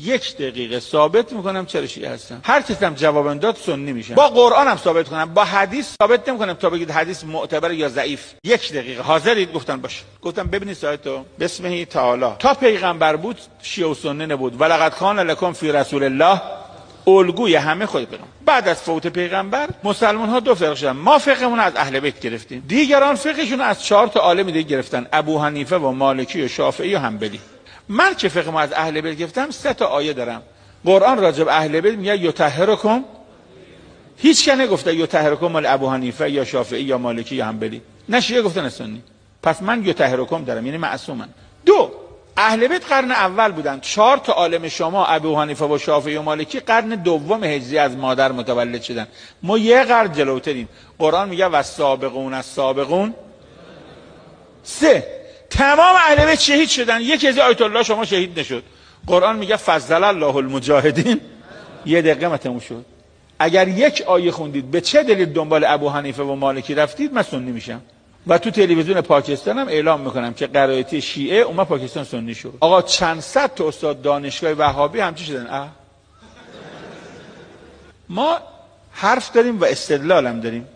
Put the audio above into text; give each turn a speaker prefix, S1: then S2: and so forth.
S1: 1 دقیقه ثابت میکنم چرا شیعه هستم. هر کسی هم جواب داد سنی میشم. با قرآن هم ثابت کنم، با حدیث ثابت نمیکنم تا بگید حدیث معتبر یا ضعیف. 1 دقیقه حاضرید؟ گفتن باشه. گفتم ببینید سایتو، بسمه تعالی تا پیغمبر بود شیعه و سنی نبود. ولقد کان لکم فی رسول الله الگوی همه خود پیغمبر. بعد از فوت پیغمبر مسلمان ها 2 فرقه شدن. ما فقهمون از اهل بیت گرفتیم، دیگران فقهشون از 4 تا عالم دیگه گرفتن، ابو حنیفه و مالکی و شافعی و حنبلی. من که فقه ما از اهل بیت گرفتم 3 تا آیه دارم. قرآن راجب اهل بیت میگه یطهرکم، هیچ که نگفته یطهرکم مال ابو حنیفه یا شافعی یا مالکی یا حنبلی، نه شیعه گفتن سنی. پس من یطهرکم دارم، یعنی معصومن. 2 اهل بیت قرن اول بودن. 4 تا عالم شما ابو حنیفه و شافعی و مالکی قرن دوم هجری از مادر متولد شدن. ما 1 قرن جلوتریم. قرآن میگه والسابقون السابقون. 3 تمام اهل بیت شهید شدن. یکی از آیت الله شما شهید نشد. قرآن میگه فضل الله المجاهدین. 1 دقیقه متموم شد. اگر 1 آیه خوندید به چه دلیل دنبال ابو حنیفه و مالکی رفتید، من سنی میشم. و تو تلویزیون پاکستان هم اعلام میکنم که قرائتی شیعه اومد پاکستان سنی شد. آقا چند صد تا استاد دانشگاه وهابی همچی شدن. ما حرف داریم و استدلال هم داریم.